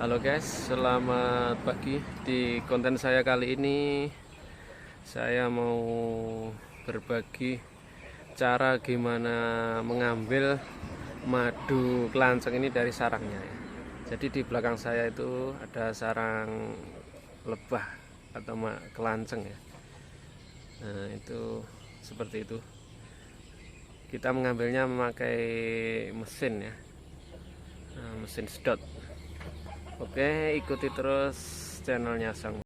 Halo guys, selamat pagi. Di konten saya kali ini saya mau berbagi cara gimana mengambil madu kelanceng ini dari sarangnya ya. Jadi di belakang saya itu ada sarang lebah atau kelanceng ya. Nah, itu seperti itu. Kita mengambilnya memakai mesin ya. Nah, mesin sedot. Oke, ikuti terus channelnya Sang.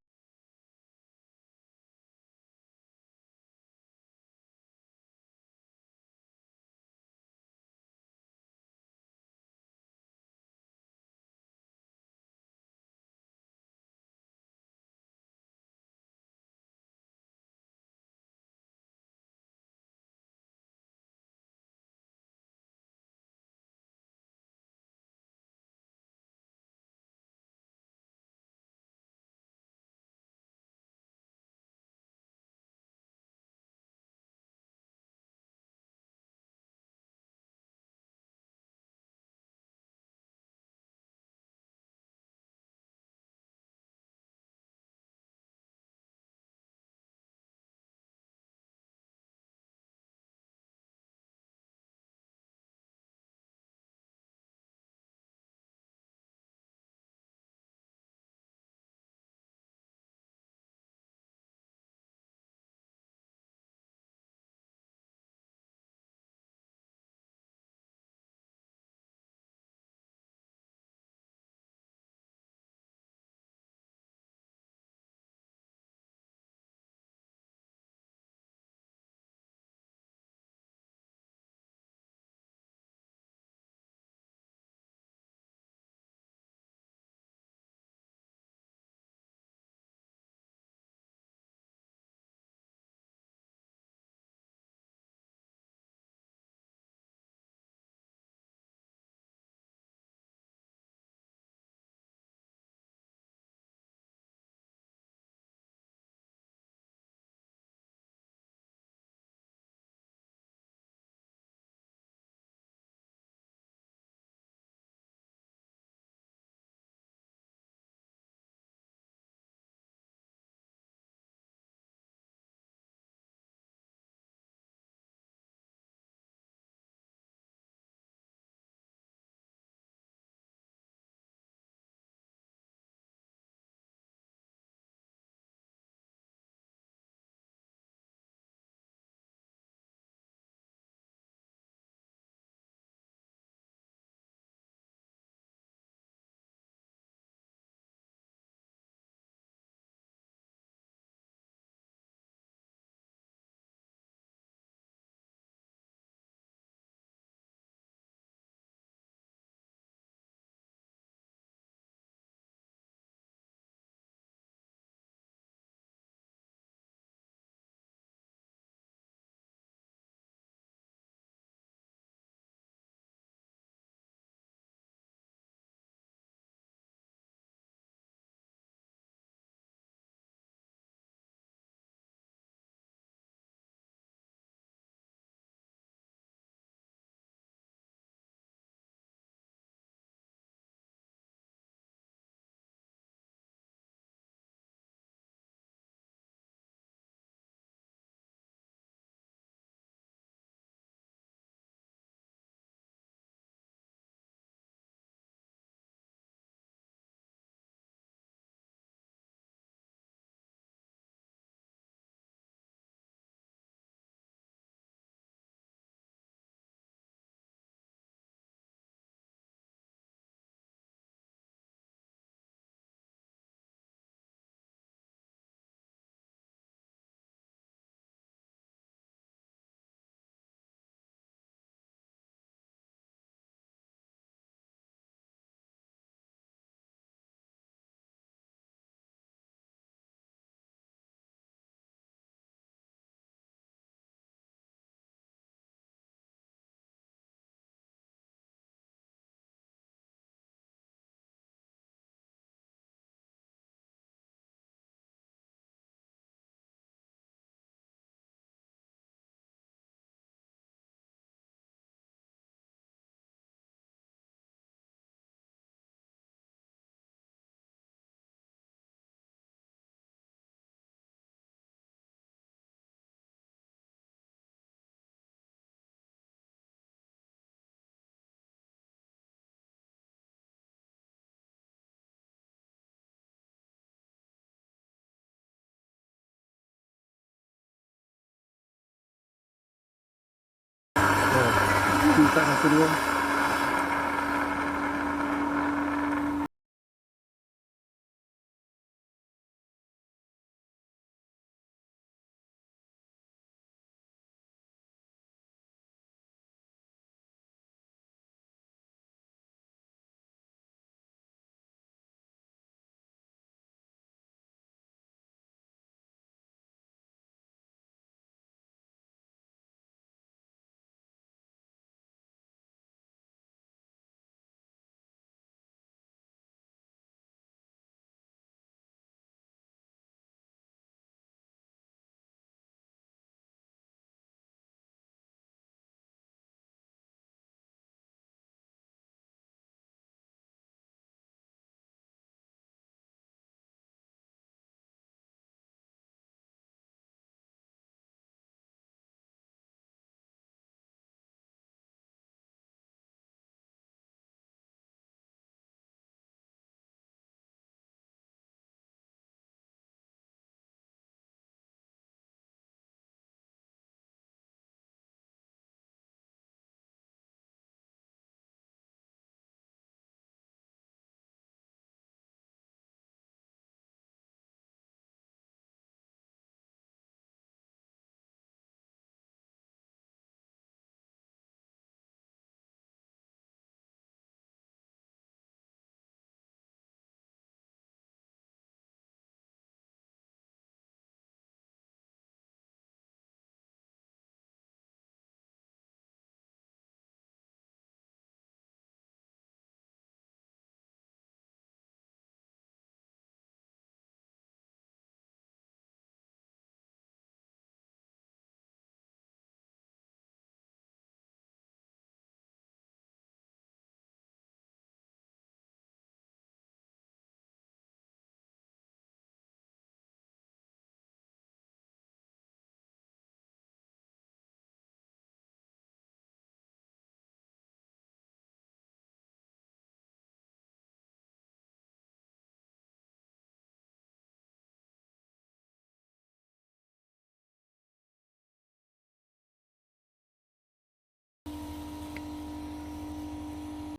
minta satu dua.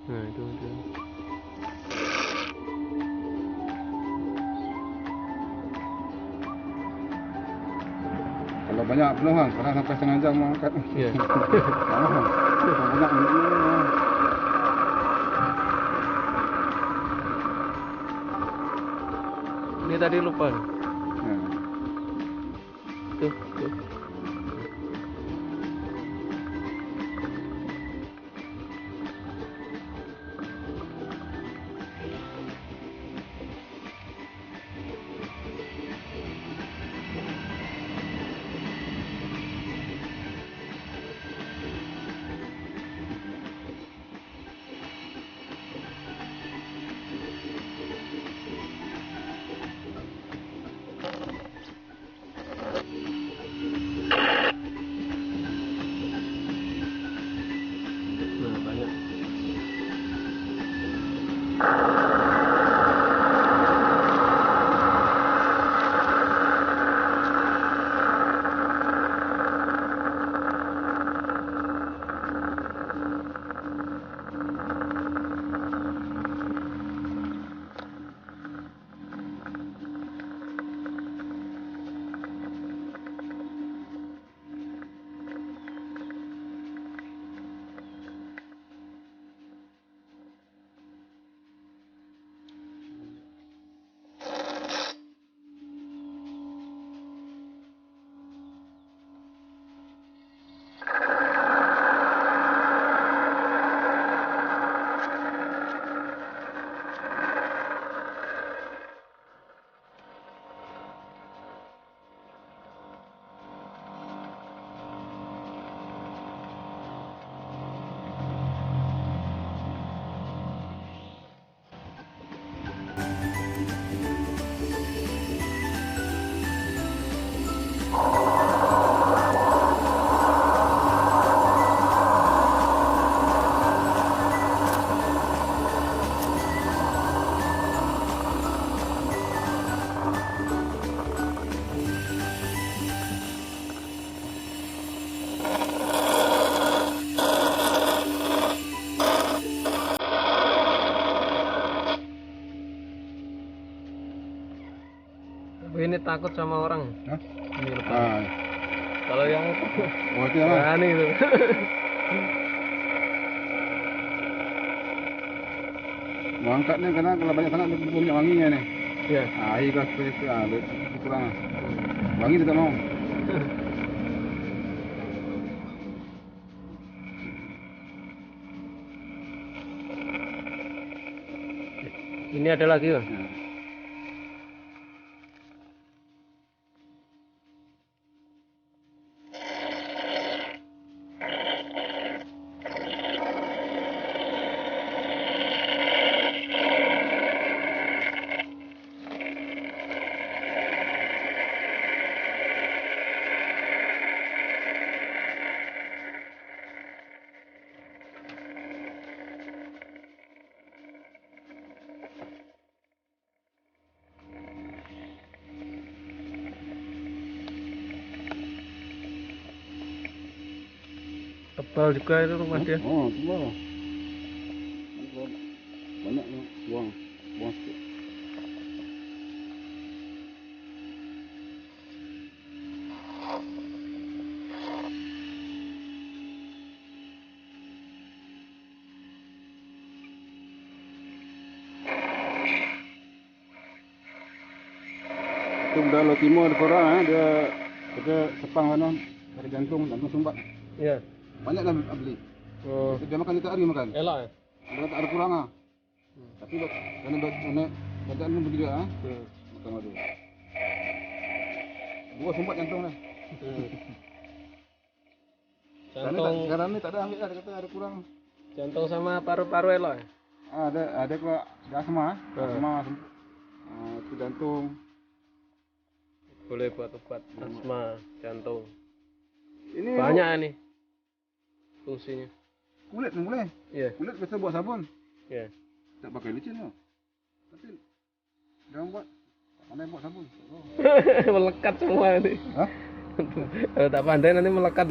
Nah, itu. Kalau banyak penuhan, kadang sampai setengah jam mau angkat. Iya. Kalau banyak penuhan. Ini tadi lupa. Ya. Tuh. Nah, banyak. Oh, ini takut sama orang. Hah? Ini lepas. Ah, Kalau yang oh itu apa? berani itu. Mau angkatnya karena kalau banyak sangat dia punya wanginya nih. Ya. Ah, iya kan seperti itu. Ah, kurang. Wangi tidak mau. Ini ada lagi, Bang. Nah. Tebal juga itu rumah dia. Oh, semua. Banyak nih, buang sedikit. Itu udah lo timur korang, dia sepang kanan dari jantung sumbat. Iya. Banyak lah beli. Oh, Dia makan itu hari makan. elok ya. Ada tak ada kurang ah. Tapi karena bacaan pun begitu ah. Makan madu. Dua sumbat jantung dah. Jantung, Sekarang ni tak ada ambil lah, dia kata ada kurang. jantung sama paru-paru elok ya. Ada kok asma, itu jantung. Boleh buat obat asma, jantung. Ini Banyak nih fungsinya. kulit boleh. Iya. Kulit biasa buat sabun. Iya. Tak pakai licin loh. Tapi jangan buat mana yang buat sabun. Oh. Melekat semua nanti. Hah? Kalau tak pandai nanti melekat.